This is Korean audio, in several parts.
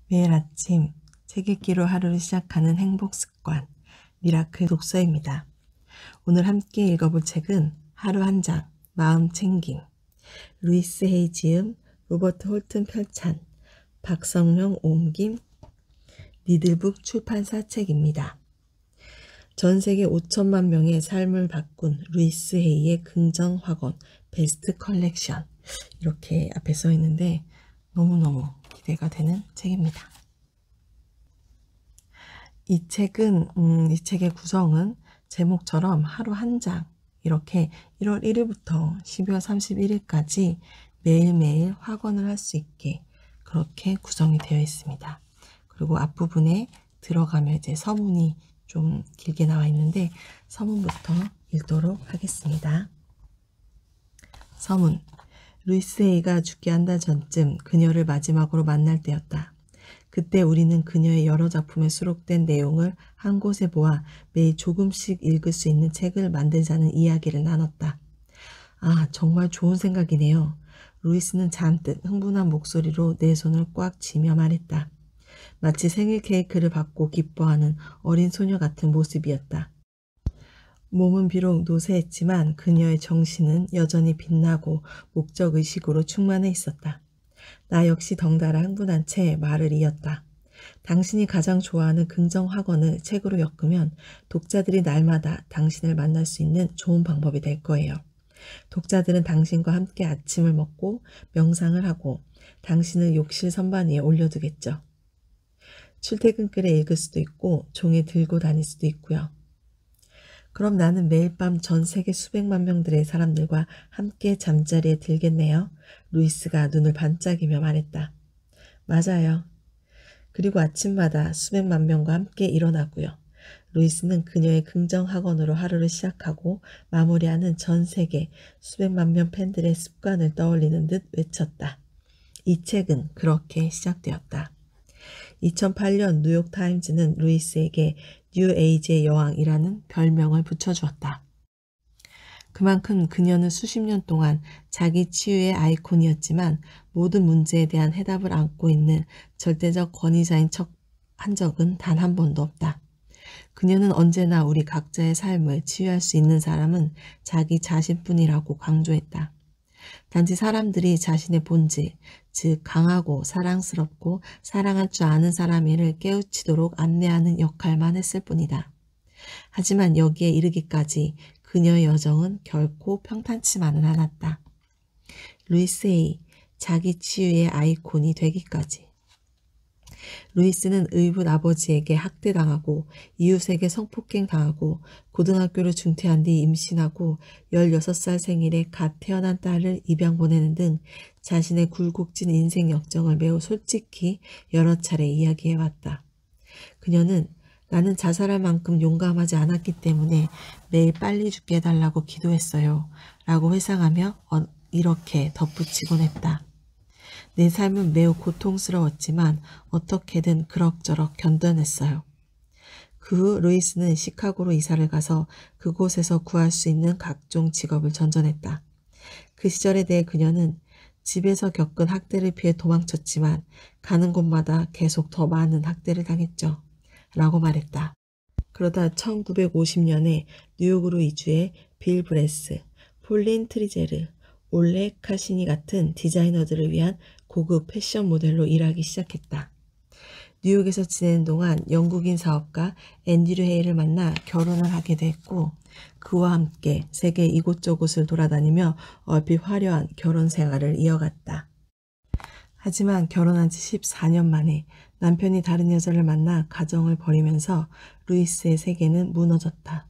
매일 아침 책 읽기로 하루를 시작하는 행복 습관, 미라클 독서입니다. 오늘 함께 읽어볼 책은 하루 한 장, 마음 챙김, 루이스 헤이 지음, 로버트 홀튼 편찬, 박성령 옮김, 니들북 출판사 책입니다. 전 세계 5천만 명의 삶을 바꾼 루이스 헤이의 긍정 학원 베스트 컬렉션, 이렇게 앞에 써 있는데 너무너무 기대가 되는 책입니다. 이 책의 구성은 제목처럼 하루 한 장, 이렇게 1월 1일부터 12월 31일까지 매일매일 확언을 할 수 있게 그렇게 구성이 되어 있습니다. 그리고 앞부분에 들어가면 이제 서문이 좀 길게 나와 있는데 서문부터 읽도록 하겠습니다. 서문. 루이스 헤이가 죽기 한 달 전쯤 그녀를 마지막으로 만날 때였다. 그때 우리는 그녀의 여러 작품에 수록된 내용을 한 곳에 모아 매일 조금씩 읽을 수 있는 책을 만들자는 이야기를 나눴다. 아, 정말 좋은 생각이네요. 루이스는 잔뜩 흥분한 목소리로 내 손을 꽉 쥐며 말했다. 마치 생일 케이크를 받고 기뻐하는 어린 소녀 같은 모습이었다. 몸은 비록 노쇠했지만 그녀의 정신은 여전히 빛나고 목적의식으로 충만해 있었다. 나 역시 덩달아 흥분한 채 말을 이었다. 당신이 가장 좋아하는 긍정 학원을 책으로 엮으면 독자들이 날마다 당신을 만날 수 있는 좋은 방법이 될 거예요. 독자들은 당신과 함께 아침을 먹고 명상을 하고 당신을 욕실 선반 위에 올려두겠죠. 출퇴근길에 읽을 수도 있고 종이 들고 다닐 수도 있고요. 그럼 나는 매일 밤 전 세계 수백만 명들의 사람들과 함께 잠자리에 들겠네요. 루이스가 눈을 반짝이며 말했다. 맞아요. 그리고 아침마다 수백만 명과 함께 일어나고요. 루이스는 그녀의 긍정학원으로 하루를 시작하고 마무리하는 전 세계 수백만 명 팬들의 습관을 떠올리는 듯 외쳤다. 이 책은 그렇게 시작되었다. 2008년 뉴욕타임즈는 루이스에게 뉴 에이지의 여왕이라는 별명을 붙여주었다. 그만큼 그녀는 수십 년 동안 자기 치유의 아이콘이었지만 모든 문제에 대한 해답을 안고 있는 절대적 권위자인 척 한 적은 단 한 번도 없다. 그녀는 언제나 우리 각자의 삶을 치유할 수 있는 사람은 자기 자신뿐이라고 강조했다. 단지 사람들이 자신의 본질, 즉 강하고 사랑스럽고 사랑할 줄 아는 사람을 깨우치도록 안내하는 역할만 했을 뿐이다. 하지만 여기에 이르기까지 그녀의 여정은 결코 평탄치만은 않았다. 루이스 헤이, 자기 치유의 아이콘이 되기까지. 루이스는 의붓 아버지에게 학대당하고 이웃에게 성폭행당하고 고등학교를 중퇴한 뒤 임신하고 16살 생일에 갓 태어난 딸을 입양 보내는 등 자신의 굴곡진 인생 역정을 매우 솔직히 여러 차례 이야기해왔다. 그녀는 나는 자살할 만큼 용감하지 않았기 때문에 매일 빨리 죽게 해달라고 기도했어요. 라고 회상하며 이렇게 덧붙이곤 했다. 내 삶은 매우 고통스러웠지만 어떻게든 그럭저럭 견뎌냈어요. 그 후 루이스는 시카고로 이사를 가서 그곳에서 구할 수 있는 각종 직업을 전전했다. 그 시절에 대해 그녀는 집에서 겪은 학대를 피해 도망쳤지만 가는 곳마다 계속 더 많은 학대를 당했죠. 라고 말했다. 그러다 1950년에 뉴욕으로 이주해 빌 브레스, 폴린 트리제르, 올레 카시니 같은 디자이너들을 위한 고급 패션 모델로 일하기 시작했다. 뉴욕에서 지내는 동안 영국인 사업가 앤드류 헤이를 만나 결혼을 하게 됐고 그와 함께 세계 이곳저곳을 돌아다니며 얼핏 화려한 결혼 생활을 이어갔다. 하지만 결혼한 지 14년 만에 남편이 다른 여자를 만나 가정을 벌이면서 루이스의 세계는 무너졌다.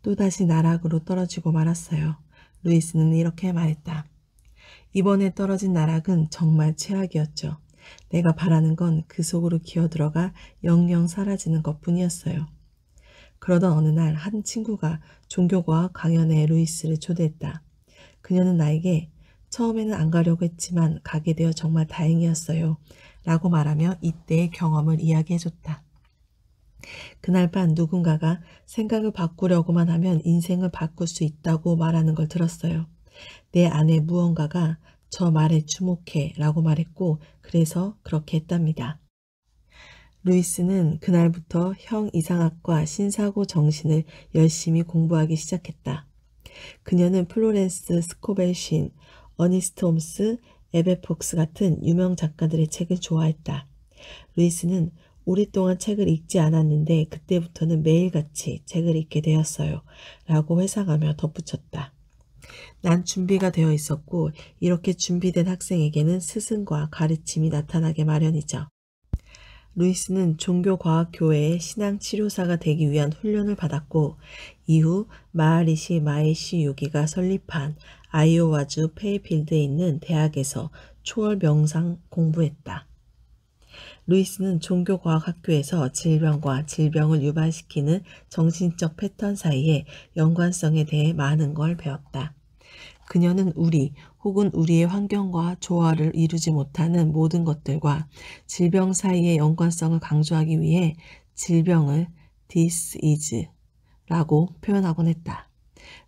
또다시 나락으로 떨어지고 말았어요. 루이스는 이렇게 말했다. 이번에 떨어진 나락은 정말 최악이었죠. 내가 바라는 건 그 속으로 기어들어가 영영 사라지는 것뿐이었어요. 그러던 어느 날 한 친구가 종교과학 강연에 루이스를 초대했다. 그녀는 나에게 처음에는 안 가려고 했지만 가게 되어 정말 다행이었어요. 라고 말하며 이때의 경험을 이야기해줬다. 그날 밤 누군가가 생각을 바꾸려고만 하면 인생을 바꿀 수 있다고 말하는 걸 들었어요. 내 안에 무언가가 저 말에 주목해 라고 말했고 그래서 그렇게 했답니다. 루이스는 그날부터 형 이상학과 신사고 정신을 열심히 공부하기 시작했다. 그녀는 플로렌스 스코벨신, 어니스트 홈스, 에베 폭스 같은 유명 작가들의 책을 좋아했다. 루이스는 오랫동안 책을 읽지 않았는데 그때부터는 매일같이 책을 읽게 되었어요. 라고 회상하며 덧붙였다. 난 준비가 되어 있었고 이렇게 준비된 학생에게는 스승과 가르침이 나타나게 마련이죠. 루이스는 종교과학교회의 신앙치료사가 되기 위한 훈련을 받았고 이후 마하리시 마헤시 요기가 설립한 아이오와주 페이필드에 있는 대학에서 초월 명상 공부했다. 루이스는 종교과학학교에서 질병과 질병을 유발시키는 정신적 패턴 사이의 연관성에 대해 많은 걸 배웠다. 그녀는 우리 혹은 우리의 환경과 조화를 이루지 못하는 모든 것들과 질병 사이의 연관성을 강조하기 위해 질병을 this is 라고 표현하곤 했다.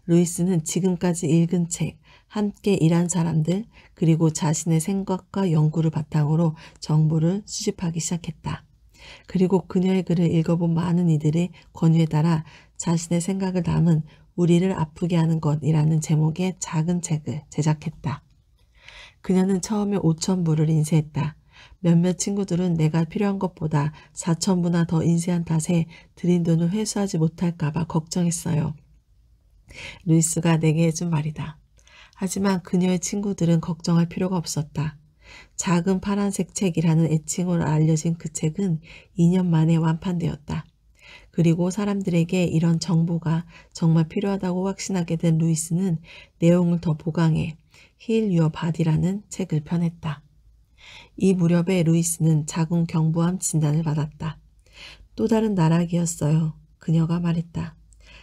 루이스는 지금까지 읽은 책, 함께 일한 사람들, 그리고 자신의 생각과 연구를 바탕으로 정보를 수집하기 시작했다. 그리고 그녀의 글을 읽어본 많은 이들의 권유에 따라 자신의 생각을 담은 우리를 아프게 하는 것이라는 제목의 작은 책을 제작했다. 그녀는 처음에 5,000부를 인쇄했다. 몇몇 친구들은 내가 필요한 것보다 4,000부나 더 인쇄한 탓에 들인 돈을 회수하지 못할까 봐 걱정했어요. 루이스가 내게 해준 말이다. 하지만 그녀의 친구들은 걱정할 필요가 없었다. 작은 파란색 책이라는 애칭으로 알려진 그 책은 2년 만에 완판되었다. 그리고 사람들에게 이런 정보가 정말 필요하다고 확신하게 된 루이스는 내용을 더 보강해 Heal Your Body라는 책을 펴냈다. 이 무렵에 루이스는 자궁경부암 진단을 받았다. 또 다른 나락이었어요. 그녀가 말했다.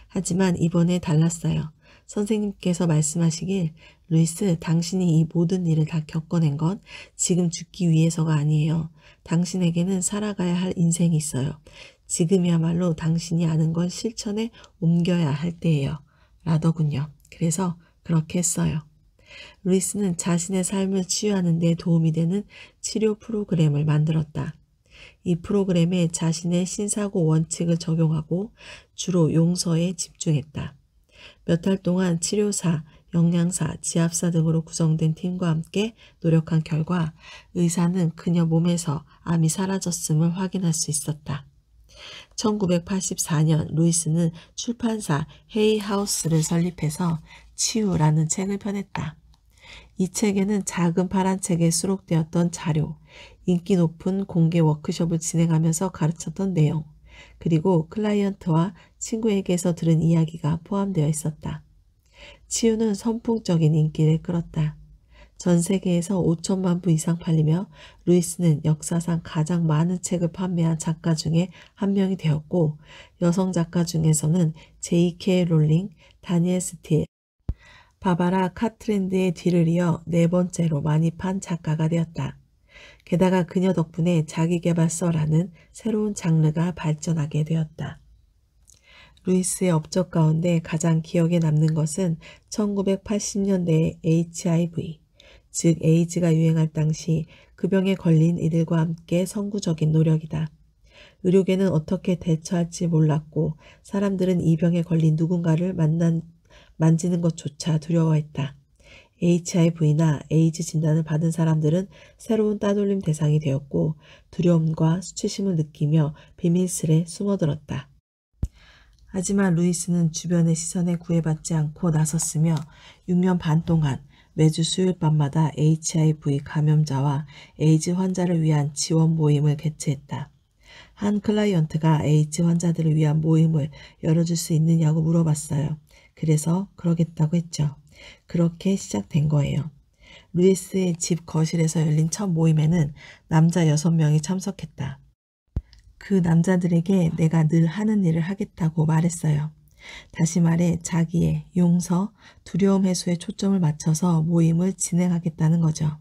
하지만 이번에 달랐어요. 선생님께서 말씀하시길 루이스, 당신이 이 모든 일을 다 겪어낸 건 지금 죽기 위해서가 아니에요. 당신에게는 살아가야 할 인생이 있어요. 지금이야말로 당신이 아는 걸 실천에 옮겨야 할 때예요. 라더군요. 그래서 그렇게 했어요. 루이스는 자신의 삶을 치유하는 데 도움이 되는 치료 프로그램을 만들었다. 이 프로그램에 자신의 신사고 원칙을 적용하고 주로 용서에 집중했다. 몇 달 동안 치료사, 영양사, 지압사 등으로 구성된 팀과 함께 노력한 결과 의사는 그녀 몸에서 암이 사라졌음을 확인할 수 있었다. 1984년 루이스는 출판사 헤이하우스를 설립해서 치유라는 책을 펴냈다. 이 책에는 작은 파란 책에 수록되었던 자료, 인기 높은 공개 워크숍을 진행하면서 가르쳤던 내용, 그리고 클라이언트와 친구에게서 들은 이야기가 포함되어 있었다. 치유는 선풍적인 인기를 끌었다. 전 세계에서 5천만 부 이상 팔리며 루이스는 역사상 가장 많은 책을 판매한 작가 중에 한 명이 되었고 여성 작가 중에서는 J.K. 롤링, 다니엘 스틸, 바바라 카트랜드의 뒤를 이어 네 번째로 많이 판 작가가 되었다. 게다가 그녀 덕분에 자기계발서라는 새로운 장르가 발전하게 되었다. 루이스의 업적 가운데 가장 기억에 남는 것은 1980년대의 HIV, 즉 에이즈가 유행할 당시 그 병에 걸린 이들과 함께 선구적인 노력이다. 의료계는 어떻게 대처할지 몰랐고 사람들은 이 병에 걸린 누군가를 만지는 것조차 두려워했다. HIV나 에이즈 진단을 받은 사람들은 새로운 따돌림 대상이 되었고 두려움과 수치심을 느끼며 비밀스레 숨어들었다. 하지만 루이스는 주변의 시선에 구애받지 않고 나섰으며 6년 반 동안 매주 수요일 밤마다 HIV 감염자와 에이즈 환자를 위한 지원 모임을 개최했다. 한 클라이언트가 에이즈 환자들을 위한 모임을 열어줄 수 있느냐고 물어봤어요. 그래서 그러겠다고 했죠. 그렇게 시작된 거예요. 루이스의 집 거실에서 열린 첫 모임에는 남자 6명이 참석했다. 그 남자들에게 내가 늘 하는 일을 하겠다고 말했어요. 다시 말해 자기의 용서, 두려움 해소에 초점을 맞춰서 모임을 진행하겠다는 거죠.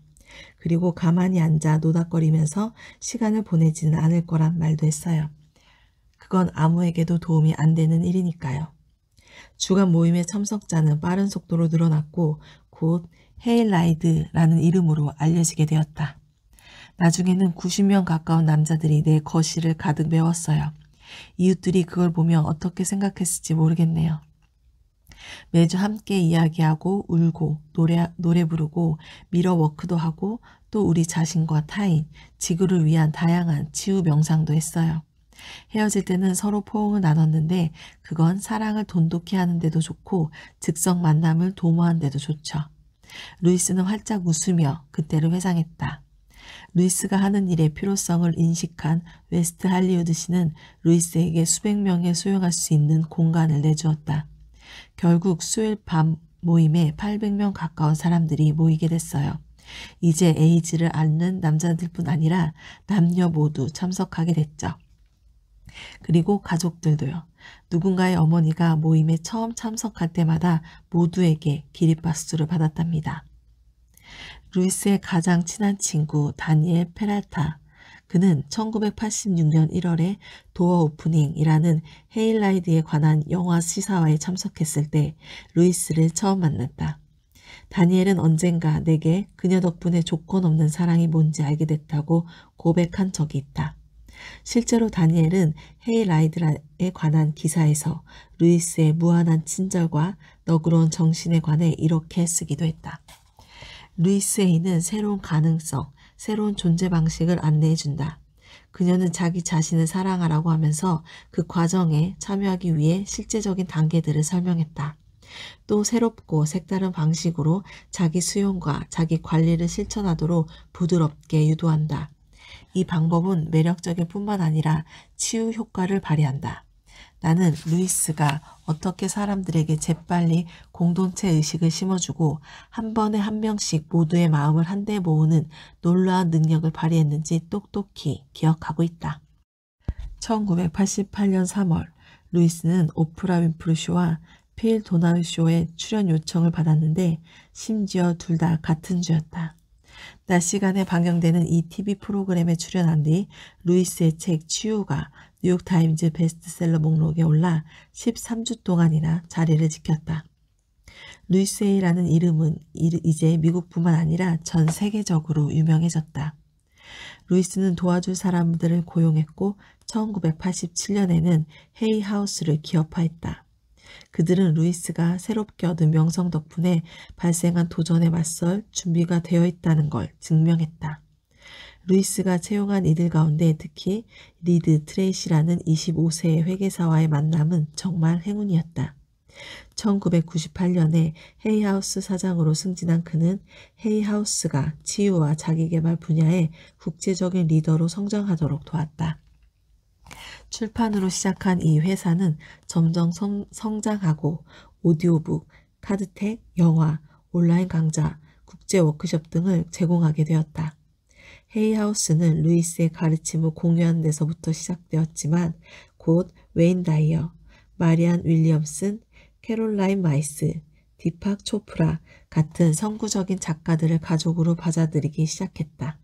그리고 가만히 앉아 노닥거리면서 시간을 보내지는 않을 거란 말도 했어요. 그건 아무에게도 도움이 안 되는 일이니까요. 주간 모임의 참석자는 빠른 속도로 늘어났고 곧 헤일라이드라는 이름으로 알려지게 되었다. 나중에는 90명 가까운 남자들이 내 거실을 가득 메웠어요. 이웃들이 그걸 보며 어떻게 생각했을지 모르겠네요. 매주 함께 이야기하고 울고 노래 부르고 미러 워크도 하고 또 우리 자신과 타인, 지구를 위한 다양한 치유 명상도 했어요. 헤어질 때는 서로 포옹을 나눴는데 그건 사랑을 돈독히 하는 데도 좋고 즉석 만남을 도모하는 데도 좋죠. 루이스는 활짝 웃으며 그때를 회상했다. 루이스가 하는 일의 필요성을 인식한 웨스트 할리우드시는 루이스에게 수백 명에 수용할 수 있는 공간을 내주었다. 결국 수요일 밤 모임에 800명 가까운 사람들이 모이게 됐어요. 이제 에이즈를 앓는 남자들뿐 아니라 남녀 모두 참석하게 됐죠. 그리고 가족들도요. 누군가의 어머니가 모임에 처음 참석할 때마다 모두에게 기립박수를 받았답니다. 루이스의 가장 친한 친구 다니엘 페랄타. 그는 1986년 1월에 도어 오프닝이라는 헤일라이드에 관한 영화 시사회에 참석했을 때 루이스를 처음 만났다. 다니엘은 언젠가 내게 그녀 덕분에 조건 없는 사랑이 뭔지 알게 됐다고 고백한 적이 있다. 실제로 다니엘은 헤일라이드에 관한 기사에서 루이스의 무한한 친절과 너그러운 정신에 관해 이렇게 쓰기도 했다. 루이스에이는 새로운 가능성, 새로운 존재 방식을 안내해준다. 그녀는 자기 자신을 사랑하라고 하면서 그 과정에 참여하기 위해 실제적인 단계들을 설명했다. 또 새롭고 색다른 방식으로 자기 수용과 자기 관리를 실천하도록 부드럽게 유도한다. 이 방법은 매력적일 뿐만 아니라 치유 효과를 발휘한다. 나는 루이스가 어떻게 사람들에게 재빨리 공동체 의식을 심어주고 한 번에 한 명씩 모두의 마음을 한데 모으는 놀라운 능력을 발휘했는지 똑똑히 기억하고 있다. 1988년 3월 루이스는 오프라 윈프리 쇼와 필 도나후 쇼에 출연 요청을 받았는데 심지어 둘 다 같은 주였다. 낮 시간에 방영되는 이 TV 프로그램에 출연한 뒤 루이스의 책 치유가 뉴욕타임즈 베스트셀러 목록에 올라 13주 동안이나 자리를 지켰다. 루이스에이라는 이름은 이제 미국뿐만 아니라 전 세계적으로 유명해졌다. 루이스는 도와줄 사람들을 고용했고 1987년에는 헤이하우스를 기업화했다. 그들은 루이스가 새롭게 얻은 명성 덕분에 발생한 도전에 맞설 준비가 되어 있다는 걸 증명했다. 루이스가 채용한 이들 가운데 특히 리드 트레이시라는 25세의 회계사와의 만남은 정말 행운이었다. 1998년에 헤이하우스 사장으로 승진한 그는 헤이하우스가 치유와 자기개발 분야의 국제적인 리더로 성장하도록 도왔다. 출판으로 시작한 이 회사는 점점 성장하고 오디오북, 카드텍, 영화, 온라인 강좌, 국제 워크숍 등을 제공하게 되었다. 헤이하우스는 루이스의 가르침을 공유하는 데서부터 시작되었지만 곧 웨인 다이어, 마리안 윌리엄슨, 캐롤라인 마이스, 디팍 초프라 같은 선구적인 작가들을 가족으로 받아들이기 시작했다.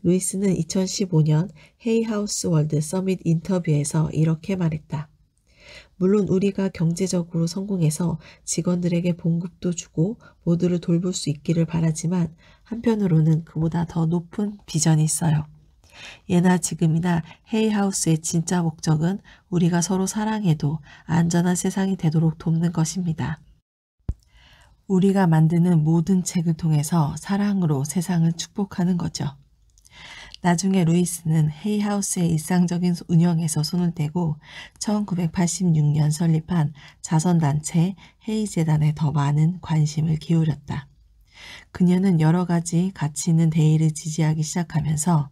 루이스는 2015년 헤이하우스 월드 서밋 인터뷰에서 이렇게 말했다. 물론 우리가 경제적으로 성공해서 직원들에게 봉급도 주고 모두를 돌볼 수 있기를 바라지만 한편으로는 그보다 더 높은 비전이 있어요. 예나 지금이나 헤이하우스의 진짜 목적은 우리가 서로 사랑해도 안전한 세상이 되도록 돕는 것입니다. 우리가 만드는 모든 책을 통해서 사랑으로 세상을 축복하는 거죠. 나중에 루이스는 헤이하우스의 일상적인 운영에서 손을 떼고 1986년 설립한 자선단체 헤이재단에 더 많은 관심을 기울였다. 그녀는 여러 가지 가치 있는 대의를 지지하기 시작하면서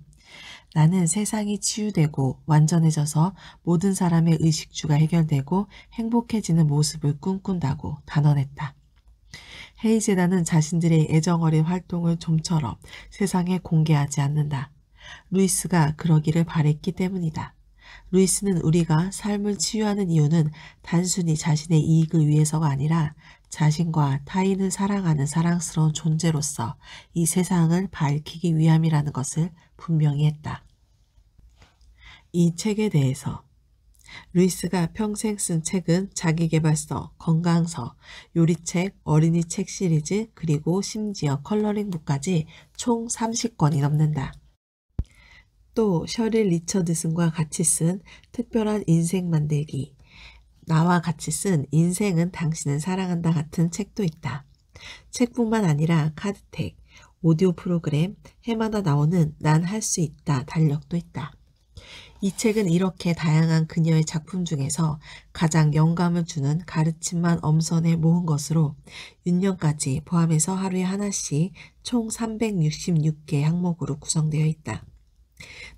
나는 세상이 치유되고 완전해져서 모든 사람의 의식주가 해결되고 행복해지는 모습을 꿈꾼다고 단언했다. 헤이재단은 자신들의 애정어린 활동을 좀처럼 세상에 공개하지 않는다. 루이스가 그러기를 바랬기 때문이다. 루이스는 우리가 삶을 치유하는 이유는 단순히 자신의 이익을 위해서가 아니라 자신과 타인을 사랑하는 사랑스러운 존재로서 이 세상을 밝히기 위함이라는 것을 분명히 했다. 이 책에 대해서 루이스가 평생 쓴 책은 자기계발서, 건강서, 요리책, 어린이 책 시리즈, 그리고 심지어 컬러링북까지 총 30권이 넘는다. 또 셔릴 리처드슨과 같이 쓴 특별한 인생 만들기, 나와 같이 쓴 인생은 당신을 사랑한다 같은 책도 있다. 책뿐만 아니라 카드텍, 오디오 프로그램, 해마다 나오는 난 할 수 있다 달력도 있다. 이 책은 이렇게 다양한 그녀의 작품 중에서 가장 영감을 주는 가르침만 엄선해 모은 것으로 윤년까지 포함해서 하루에 하나씩 총 366개 항목으로 구성되어 있다.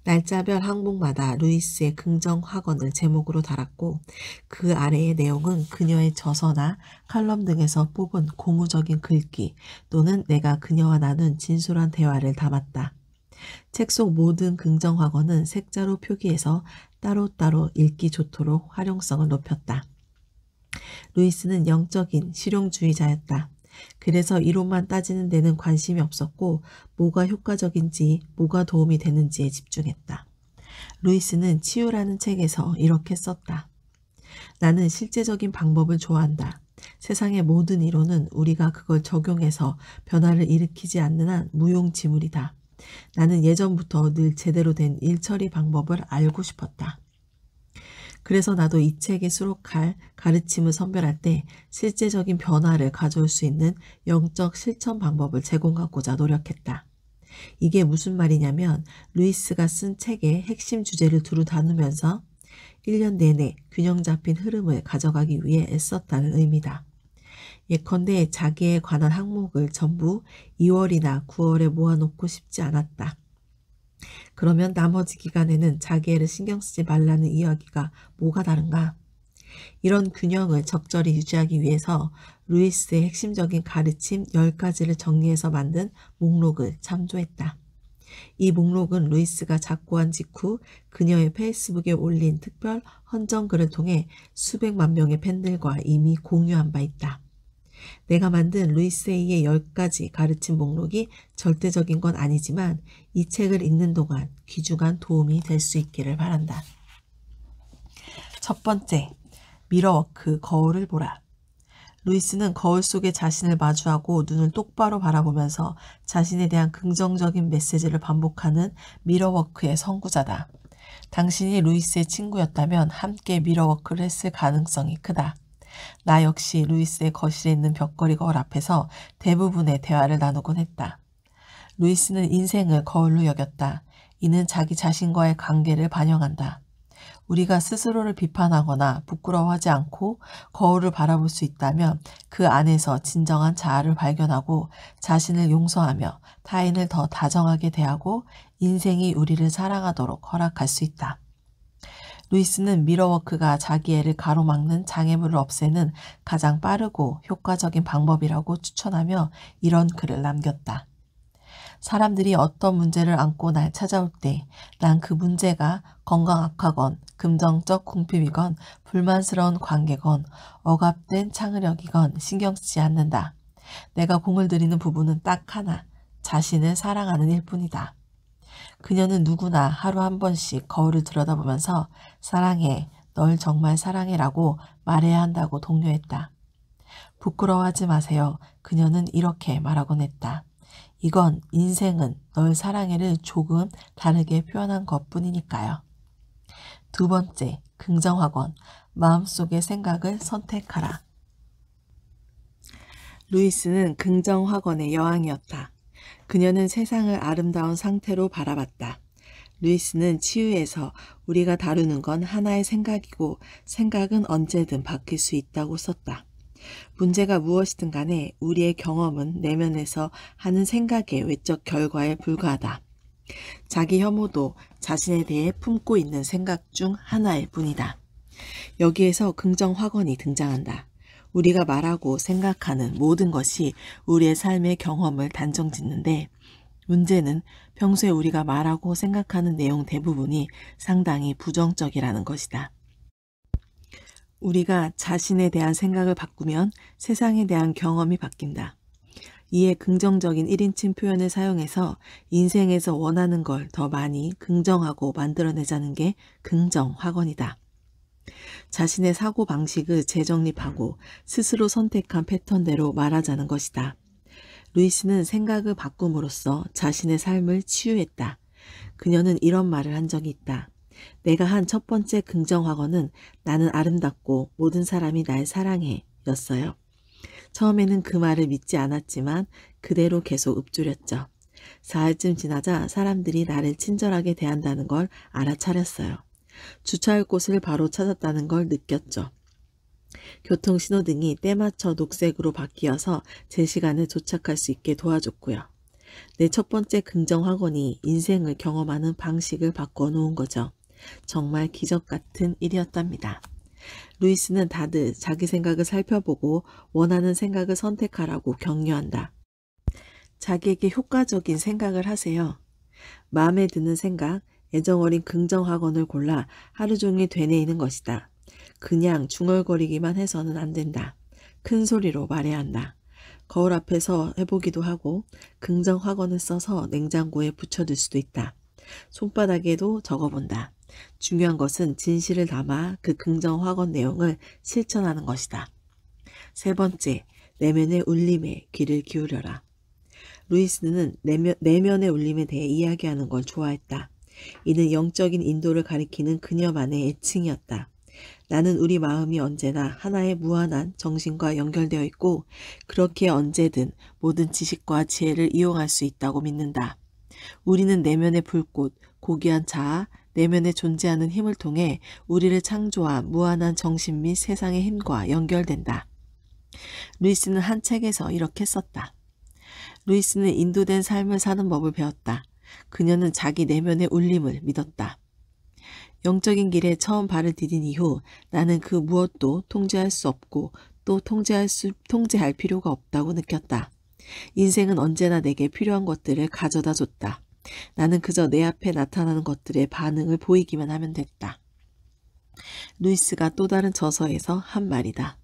날짜별 항목마다 루이스의 긍정 학원을 제목으로 달았고 그 아래의 내용은 그녀의 저서나 칼럼 등에서 뽑은 고무적인 글귀 또는 내가 그녀와 나눈 진솔한 대화를 담았다. 책 속 모든 긍정 학원은 색자로 표기해서 따로따로 읽기 좋도록 활용성을 높였다. 루이스는 영적인 실용주의자였다. 그래서 이론만 따지는 데는 관심이 없었고 뭐가 효과적인지 뭐가 도움이 되는지에 집중했다. 루이스는 치유라는 책에서 이렇게 썼다. 나는 실제적인 방법을 좋아한다. 세상의 모든 이론은 우리가 그걸 적용해서 변화를 일으키지 않는 한 무용지물이다. 나는 예전부터 늘 제대로 된 일처리 방법을 알고 싶었다. 그래서 나도 이 책에 수록할 가르침을 선별할 때 실제적인 변화를 가져올 수 있는 영적 실천 방법을 제공하고자 노력했다. 이게 무슨 말이냐면 루이스가 쓴 책의 핵심 주제를 두루 다루면서 1년 내내 균형 잡힌 흐름을 가져가기 위해 애썼다는 의미다. 예컨대 자기에 관한 항목을 전부 2월이나 9월에 모아놓고 싶지 않았다. 그러면 나머지 기간에는 자기애를 신경 쓰지 말라는 이야기가 뭐가 다른가? 이런 균형을 적절히 유지하기 위해서 루이스의 핵심적인 가르침 10가지를 정리해서 만든 목록을 참조했다. 이 목록은 루이스가 작고한 직후 그녀의 페이스북에 올린 특별 헌정글을 통해 수백만 명의 팬들과 이미 공유한 바 있다. 내가 만든 루이스 A의 10가지 가르침 목록이 절대적인 건 아니지만 이 책을 읽는 동안 귀중한 도움이 될 수 있기를 바란다. 첫 번째, 미러워크, 거울을 보라. 루이스는 거울 속에 자신을 마주하고 눈을 똑바로 바라보면서 자신에 대한 긍정적인 메시지를 반복하는 미러워크의 선구자다. 당신이 루이스의 친구였다면 함께 미러워크를 했을 가능성이 크다. 나 역시 루이스의 거실에 있는 벽걸이 거울 앞에서 대부분의 대화를 나누곤 했다. 루이스는 인생을 거울로 여겼다. 이는 자기 자신과의 관계를 반영한다. 우리가 스스로를 비판하거나 부끄러워하지 않고 거울을 바라볼 수 있다면 그 안에서 진정한 자아를 발견하고 자신을 용서하며 타인을 더 다정하게 대하고 인생이 우리를 사랑하도록 허락할 수 있다. 루이스는 미러워크가 자기애를 가로막는 장애물을 없애는 가장 빠르고 효과적인 방법이라고 추천하며 이런 글을 남겼다. 사람들이 어떤 문제를 안고 날 찾아올 때 난 그 문제가 건강 악화건, 금전적 궁핍이건, 불만스러운 관계건, 억압된 창의력이건 신경 쓰지 않는다. 내가 공을 들이는 부분은 딱 하나, 자신을 사랑하는 일뿐이다. 그녀는 누구나 하루 한 번씩 거울을 들여다보면서 사랑해, 널 정말 사랑해라고 말해야 한다고 독려했다. 부끄러워하지 마세요. 그녀는 이렇게 말하곤 했다. 이건 인생은 널 사랑해를 조금 다르게 표현한 것뿐이니까요. 두 번째, 긍정학원, 마음속의 생각을 선택하라. 루이스는 긍정학원의 여왕이었다. 그녀는 세상을 아름다운 상태로 바라봤다. 루이스는 치유에서 우리가 다루는 건 하나의 생각이고 생각은 언제든 바뀔 수 있다고 썼다. 문제가 무엇이든 간에 우리의 경험은 내면에서 하는 생각의 외적 결과에 불과하다. 자기 혐오도 자신에 대해 품고 있는 생각 중 하나일 뿐이다. 여기에서 긍정 확언이 등장한다. 우리가 말하고 생각하는 모든 것이 우리의 삶의 경험을 단정짓는데 문제는 평소에 우리가 말하고 생각하는 내용 대부분이 상당히 부정적이라는 것이다. 우리가 자신에 대한 생각을 바꾸면 세상에 대한 경험이 바뀐다. 이에 긍정적인 1인칭 표현을 사용해서 인생에서 원하는 걸 더 많이 긍정하고 만들어내자는 게 긍정학원이다. 자신의 사고방식을 재정립하고 스스로 선택한 패턴대로 말하자는 것이다. 루이스는 생각을 바꿈으로써 자신의 삶을 치유했다. 그녀는 이런 말을 한 적이 있다. 내가 한 첫 번째 긍정 확언은 나는 아름답고 모든 사람이 날 사랑해 였어요. 처음에는 그 말을 믿지 않았지만 그대로 계속 읊조렸죠. 사흘쯤 지나자 사람들이 나를 친절하게 대한다는 걸 알아차렸어요. 주차할 곳을 바로 찾았다는 걸 느꼈죠. 교통신호등이 때맞춰 녹색으로 바뀌어서 제 시간에 도착할 수 있게 도와줬고요. 내 첫 번째 긍정 확언이 인생을 경험하는 방식을 바꿔놓은 거죠. 정말 기적 같은 일이었답니다. 루이스는 다들 자기 생각을 살펴보고 원하는 생각을 선택하라고 격려한다. 자기에게 효과적인 생각을 하세요. 마음에 드는 생각, 애정어린 긍정 학원을 골라 하루 종일 되뇌이는 것이다. 그냥 중얼거리기만 해서는 안 된다. 큰 소리로 말해야 한다. 거울 앞에서 해보기도 하고 긍정 학원을 써서 냉장고에 붙여둘 수도 있다. 손바닥에도 적어본다. 중요한 것은 진실을 담아 그 긍정 학원 내용을 실천하는 것이다. 세 번째, 내면의 울림에 귀를 기울여라. 루이스는 내면의 울림에 대해 이야기하는 걸 좋아했다. 이는 영적인 인도를 가리키는 그녀만의 애칭이었다. 나는 우리 마음이 언제나 하나의 무한한 정신과 연결되어 있고 그렇게 언제든 모든 지식과 지혜를 이용할 수 있다고 믿는다. 우리는 내면의 불꽃, 고귀한 자아, 내면에 존재하는 힘을 통해 우리를 창조한 무한한 정신 및 세상의 힘과 연결된다. 루이스는 한 책에서 이렇게 썼다. 루이스는 인도된 삶을 사는 법을 배웠다. 그녀는 자기 내면의 울림을 믿었다. 영적인 길에 처음 발을 디딘 이후 나는 그 무엇도 통제할 수 없고 또 통제할 필요가 없다고 느꼈다. 인생은 언제나 내게 필요한 것들을 가져다 줬다. 나는 그저 내 앞에 나타나는 것들의 반응을 보이기만 하면 됐다. 루이스가 또 다른 저서에서 한 말이다.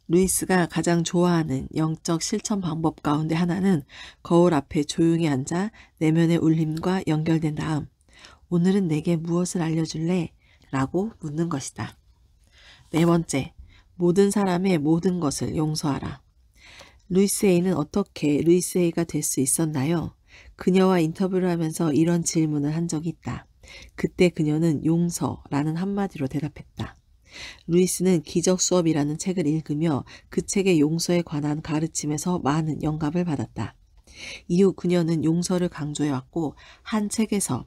루이스가 가장 좋아하는 영적 실천 방법 가운데 하나는 거울 앞에 조용히 앉아 내면의 울림과 연결된 다음 오늘은 내게 무엇을 알려줄래? 라고 묻는 것이다. 네 번째, 모든 사람의 모든 것을 용서하라. 루이스 A는 어떻게 루이스 A가 될 수 있었나요? 그녀와 인터뷰를 하면서 이런 질문을 한 적이 있다. 그때 그녀는 용서라는 한마디로 대답했다. 루이스는 기적 수업이라는 책을 읽으며 그 책의 용서에 관한 가르침에서 많은 영감을 받았다. 이후 그녀는 용서를 강조해왔고 한 책에서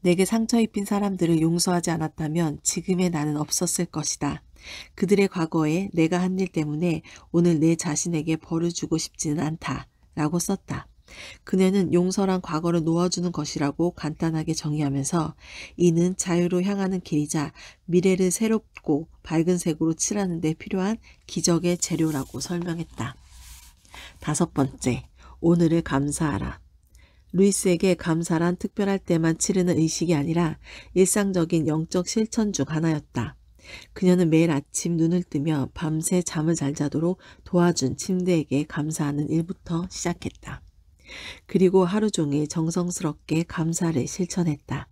내게 상처 입힌 사람들을 용서하지 않았다면 지금의 나는 없었을 것이다. 그들의 과거에 내가 한 일 때문에 오늘 내 자신에게 벌을 주고 싶지는 않다. 라고 썼다. 그녀는 용서란 과거를 놓아주는 것이라고 간단하게 정의하면서 이는 자유로 향하는 길이자 미래를 새롭고 밝은 색으로 칠하는 데 필요한 기적의 재료라고 설명했다. 다섯 번째, 오늘을 감사하라. 루이스에게 감사란 특별할 때만 치르는 의식이 아니라 일상적인 영적 실천 중 하나였다. 그녀는 매일 아침 눈을 뜨며 밤새 잠을 잘 자도록 도와준 침대에게 감사하는 일부터 시작했다. 그리고 하루 종일 정성스럽게 감사를 실천했다.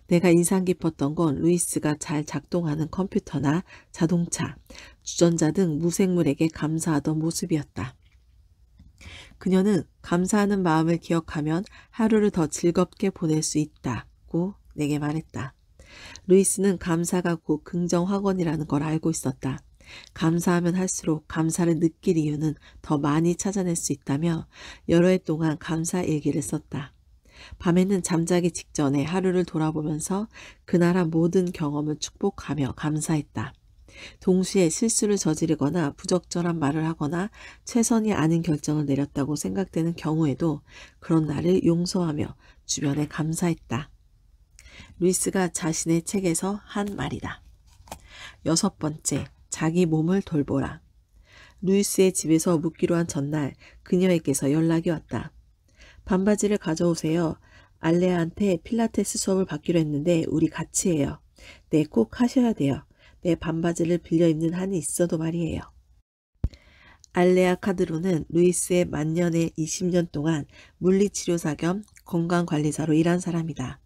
내가 인상 깊었던 건 루이스가 잘 작동하는 컴퓨터나 자동차, 주전자 등 무생물에게 감사하던 모습이었다. 그녀는 감사하는 마음을 기억하면 하루를 더 즐겁게 보낼 수 있다고 내게 말했다. 루이스는 감사가 곧 긍정 학원이라는 걸 알고 있었다. 감사하면 할수록 감사를 느낄 이유는 더 많이 찾아낼 수 있다며 여러 해 동안 감사 일기를 썼다. 밤에는 잠자기 직전에 하루를 돌아보면서 그날한 모든 경험을 축복하며 감사했다. 동시에 실수를 저지르거나 부적절한 말을 하거나 최선이 아닌 결정을 내렸다고 생각되는 경우에도 그런 날을 용서하며 주변에 감사했다. 루이스가 자신의 책에서 한 말이다. 여섯 번째, 자기 몸을 돌보라. 루이스의 집에서 묵기로 한 전날 그녀에게서 연락이 왔다. 반바지를 가져오세요. 알레아한테 필라테스 수업을 받기로 했는데 우리 같이 해요. 네, 꼭 하셔야 돼요. 내 반바지를 빌려 입는 한이 있어도 말이에요. 알레아 카드로는 루이스의 만년의 20년 동안 물리치료사 겸 건강관리사로 일한 사람이다.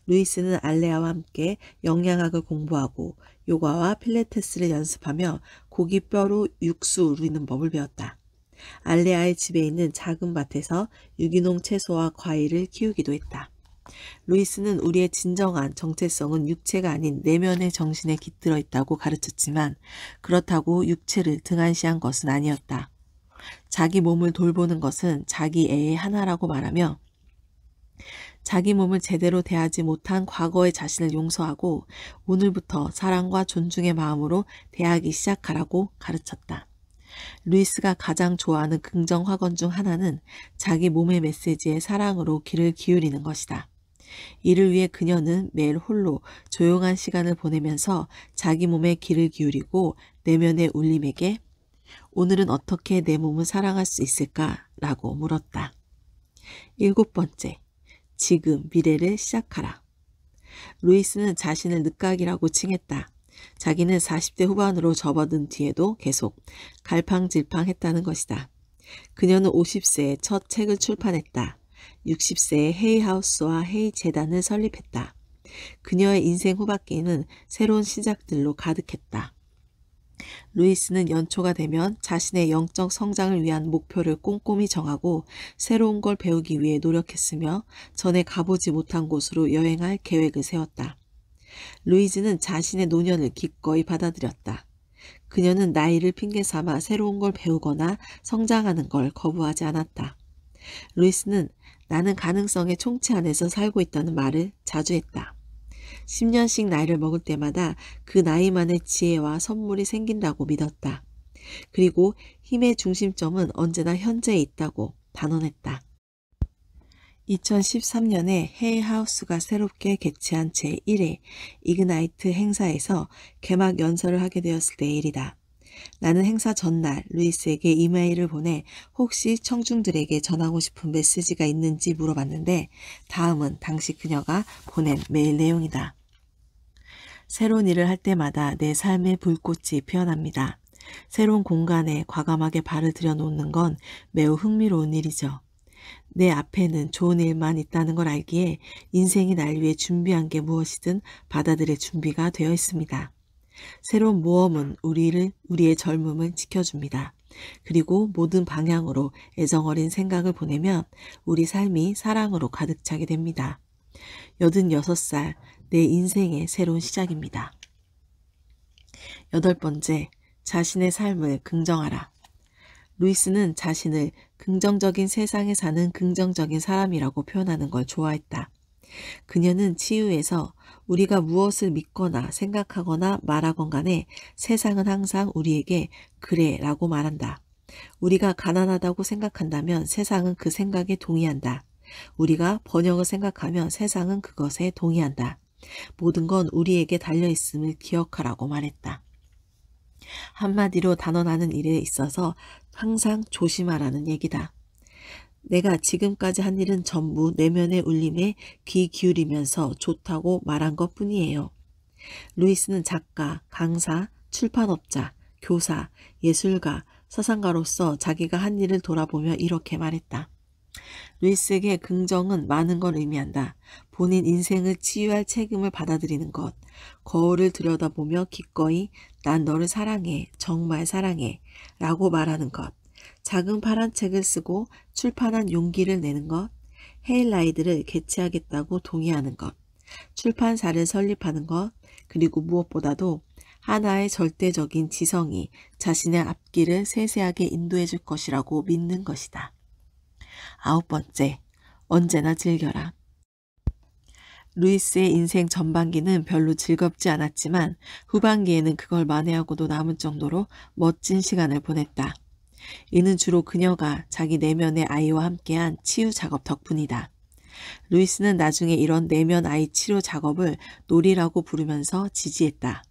루이스는 알레아와 함께 영양학을 공부하고 요가와 필라테스를 연습하며 고기뼈로 육수 우리는 법을 배웠다. 알레아의 집에 있는 작은 밭에서 유기농 채소와 과일을 키우기도 했다. 루이스는 우리의 진정한 정체성은 육체가 아닌 내면의 정신에 깃들어 있다고 가르쳤지만 그렇다고 육체를 등한시한 것은 아니었다. 자기 몸을 돌보는 것은 자기 애의 하나라고 말하며 자기 몸을 제대로 대하지 못한 과거의 자신을 용서하고 오늘부터 사랑과 존중의 마음으로 대하기 시작하라고 가르쳤다. 루이스가 가장 좋아하는 긍정 확언 중 하나는 자기 몸의 메시지에 사랑으로 귀를 기울이는 것이다. 이를 위해 그녀는 매일 홀로 조용한 시간을 보내면서 자기 몸에 귀를 기울이고 내면의 울림에게 오늘은 어떻게 내 몸을 사랑할 수 있을까? 라고 물었다. 7번째, 지금 미래를 시작하라. 루이스는 자신을 늦각이라고 칭했다. 자기는 40대 후반으로 접어든 뒤에도 계속 갈팡질팡했다는 것이다. 그녀는 50세에 첫 책을 출판했다. 60세에 헤이하우스와 헤이재단을 설립했다. 그녀의 인생 후반기는 새로운 시작들로 가득했다. 루이스는 연초가 되면 자신의 영적 성장을 위한 목표를 꼼꼼히 정하고 새로운 걸 배우기 위해 노력했으며 전에 가보지 못한 곳으로 여행할 계획을 세웠다. 루이즈는 자신의 노년을 기꺼이 받아들였다. 그녀는 나이를 핑계 삼아 새로운 걸 배우거나 성장하는 걸 거부하지 않았다. 루이스는 나는 가능성의 총체 안에서 살고 있다는 말을 자주 했다. 10년씩 나이를 먹을 때마다 그 나이만의 지혜와 선물이 생긴다고 믿었다. 그리고 힘의 중심점은 언제나 현재에 있다고 단언했다. 2013년에 헤이하우스가 새롭게 개최한 제1회 이그나이트 행사에서 개막 연설을 하게 되었을 때의 일이다. 나는 행사 전날 루이스에게 이메일을 보내 혹시 청중들에게 전하고 싶은 메시지가 있는지 물어봤는데 다음은 당시 그녀가 보낸 메일 내용이다. 새로운 일을 할 때마다 내 삶의 불꽃이 피어납니다. 새로운 공간에 과감하게 발을 들여놓는 건 매우 흥미로운 일이죠. 내 앞에는 좋은 일만 있다는 걸 알기에 인생이 날 위해 준비한 게 무엇이든 받아들일 준비가 되어 있습니다. 새로운 모험은 우리의 젊음을 지켜줍니다. 그리고 모든 방향으로 애정어린 생각을 보내면 우리 삶이 사랑으로 가득 차게 됩니다. 86살, 내 인생의 새로운 시작입니다. 8번째, 자신의 삶을 긍정하라. 루이스는 자신을 긍정적인 세상에 사는 긍정적인 사람이라고 표현하는 걸 좋아했다. 그녀는 치유에서 우리가 무엇을 믿거나 생각하거나 말하건 간에 세상은 항상 우리에게 그래 라고 말한다. 우리가 가난하다고 생각한다면 세상은 그 생각에 동의한다. 우리가 번영을 생각하면 세상은 그것에 동의한다. 모든 건 우리에게 달려있음을 기억하라고 말했다. 한마디로 단언하는 일에 있어서 항상 조심하라는 얘기다. 내가 지금까지 한 일은 전부 내면의 울림에 귀 기울이면서 좋다고 말한 것 뿐이에요. 루이스는 작가, 강사, 출판업자, 교사, 예술가, 서상가로서 자기가 한 일을 돌아보며 이렇게 말했다. 루이스에게 긍정은 많은 걸 의미한다. 본인 인생을 치유할 책임을 받아들이는 것, 거울을 들여다보며 기꺼이 난 너를 사랑해, 정말 사랑해 라고 말하는 것, 작은 파란 책을 쓰고 출판한 용기를 내는 것, 헤일라이드를 개최하겠다고 동의하는 것, 출판사를 설립하는 것, 그리고 무엇보다도 하나의 절대적인 지성이 자신의 앞길을 세세하게 인도해 줄 것이라고 믿는 것이다. 9번째, 언제나 즐겨라. 루이스의 인생 전반기는 별로 즐겁지 않았지만 후반기에는 그걸 만회하고도 남을 정도로 멋진 시간을 보냈다. 이는 주로 그녀가 자기 내면의 아이와 함께한 치유 작업 덕분이다. 루이스는 나중에 이런 내면 아이 치료 작업을 놀이라고 부르면서 지지했다.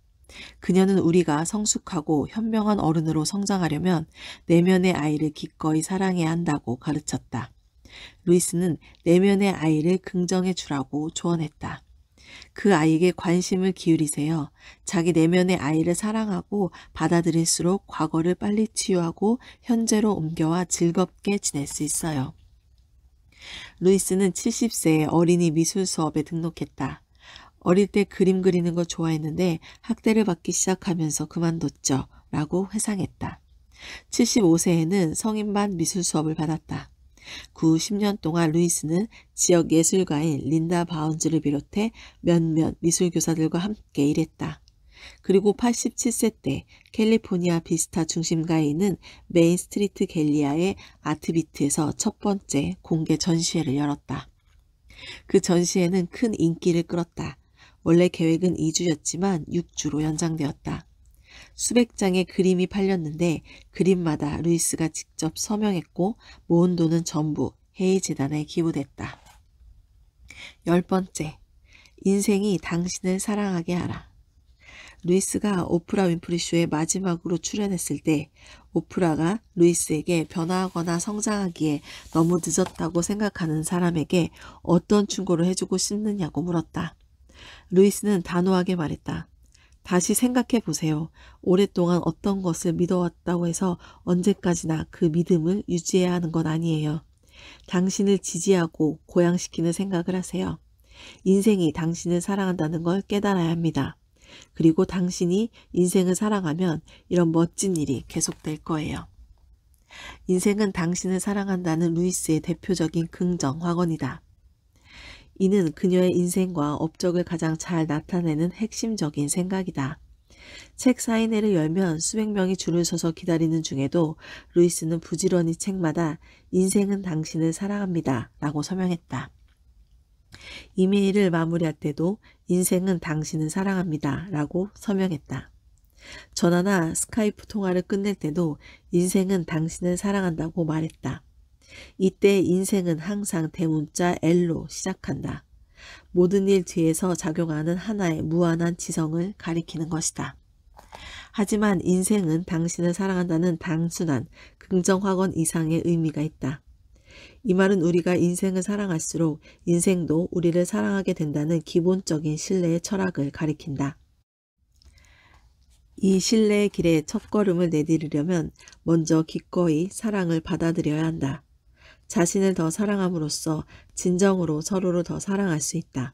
그녀는 우리가 성숙하고 현명한 어른으로 성장하려면 내면의 아이를 기꺼이 사랑해야 한다고 가르쳤다. 루이스는 내면의 아이를 긍정해 주라고 조언했다. 그 아이에게 관심을 기울이세요. 자기 내면의 아이를 사랑하고 받아들일수록 과거를 빨리 치유하고 현재로 옮겨와 즐겁게 지낼 수 있어요. 루이스는 70세에 어린이 미술 수업에 등록했다. 어릴 때 그림 그리는 걸 좋아했는데 학대를 받기 시작하면서 그만뒀죠. 라고 회상했다. 75세에는 성인반 미술 수업을 받았다. 그 후 10년 동안 루이스는 지역 예술가인 린다 바운즈를 비롯해 몇몇 미술교사들과 함께 일했다. 그리고 87세 때 캘리포니아 비스타 중심가에 있는 메인 스트리트 갤리아의 아트비트에서 첫 번째 공개 전시회를 열었다. 그 전시회는 큰 인기를 끌었다. 원래 계획은 2주였지만 6주로 연장되었다. 수백 장의 그림이 팔렸는데 그림마다 루이스가 직접 서명했고 모은 돈은 전부 해이재단에 기부됐다. 10번째, 인생이 당신을 사랑하게 하라. 루이스가 오프라 윈프리 쇼에 마지막으로 출연했을 때 오프라가 루이스에게 변화하거나 성장하기에 너무 늦었다고 생각하는 사람에게 어떤 충고를 해주고 싶느냐고 물었다. 루이스는 단호하게 말했다. 다시 생각해 보세요. 오랫동안 어떤 것을 믿어왔다고 해서 언제까지나 그 믿음을 유지해야 하는 건 아니에요. 당신을 지지하고 고양시키는 생각을 하세요. 인생이 당신을 사랑한다는 걸 깨달아야 합니다. 그리고 당신이 인생을 사랑하면 이런 멋진 일이 계속될 거예요. 인생은 당신을 사랑한다는 루이스의 대표적인 긍정 확언이다. 이는 그녀의 인생과 업적을 가장 잘 나타내는 핵심적인 생각이다. 책 사인회를 열면 수백 명이 줄을 서서 기다리는 중에도 루이스는 부지런히 책마다 인생은 당신을 사랑합니다 라고 서명했다. 이메일을 마무리할 때도 인생은 당신을 사랑합니다 라고 서명했다. 전화나 스카이프 통화를 끝낼 때도 인생은 당신을 사랑한다고 말했다. 이때 인생은 항상 대문자 L로 시작한다. 모든 일 뒤에서 작용하는 하나의 무한한 지성을 가리키는 것이다. 하지만 인생은 당신을 사랑한다는 단순한 긍정 확언 이상의 의미가 있다. 이 말은 우리가 인생을 사랑할수록 인생도 우리를 사랑하게 된다는 기본적인 신뢰의 철학을 가리킨다. 이 신뢰의 길에 첫걸음을 내디디려면 먼저 기꺼이 사랑을 받아들여야 한다. 자신을 더 사랑함으로써 진정으로 서로를 더 사랑할 수 있다.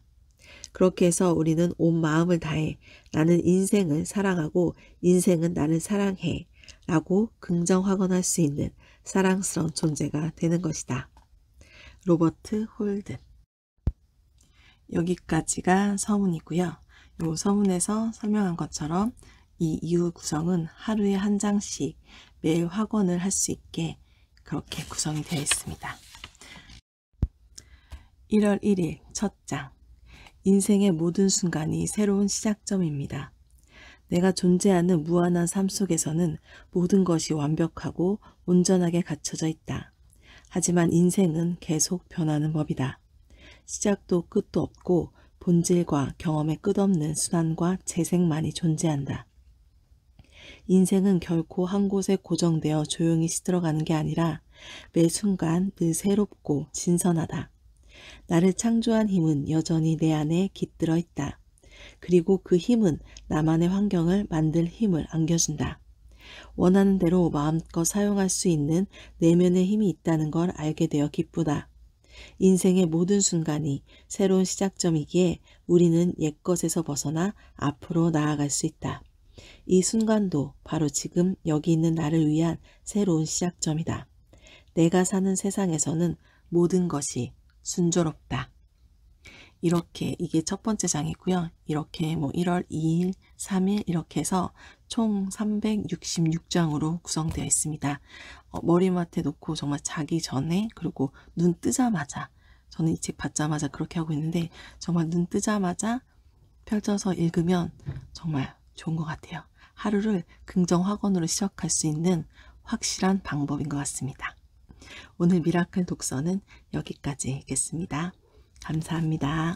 그렇게 해서 우리는 온 마음을 다해 나는 인생을 사랑하고 인생은 나를 사랑해 라고 긍정 확언할 수 있는 사랑스러운 존재가 되는 것이다. 로버트 홀든. 여기까지가 서문이고요. 이 서문에서 설명한 것처럼 이 이후 구성은 하루에 한 장씩 매일 확언을 할 수 있게 그렇게 구성이 되어 있습니다. 1월 1일 첫 장. 인생의 모든 순간이 새로운 시작점입니다. 내가 존재하는 무한한 삶 속에서는 모든 것이 완벽하고 온전하게 갖춰져 있다. 하지만 인생은 계속 변하는 법이다. 시작도 끝도 없고 본질과 경험의 끝없는 순환과 재생만이 존재한다. 인생은 결코 한 곳에 고정되어 조용히 시들어가는 게 아니라 매 순간 늘 새롭고 신선하다. 나를 창조한 힘은 여전히 내 안에 깃들어 있다. 그리고 그 힘은 나만의 환경을 만들 힘을 안겨준다. 원하는 대로 마음껏 사용할 수 있는 내면의 힘이 있다는 걸 알게 되어 기쁘다. 인생의 모든 순간이 새로운 시작점이기에 우리는 옛것에서 벗어나 앞으로 나아갈 수 있다. 이 순간도 바로 지금 여기 있는 나를 위한 새로운 시작점이다. 내가 사는 세상에서는 모든 것이 순조롭다. 이렇게 이게 첫 번째 장이고요. 이렇게 1월 2일, 3일 이렇게 해서 총 366장으로 구성되어 있습니다. 머리맡에 놓고 정말 자기 전에 그리고 눈 뜨자마자 저는 이 책 받자마자 그렇게 하고 있는데 정말 눈 뜨자마자 펼쳐서 읽으면 정말 좋은 것 같아요. 하루를 긍정 확언으로 시작할 수 있는 확실한 방법인 것 같습니다. 오늘 미라클 독서는 여기까지겠습니다. 감사합니다.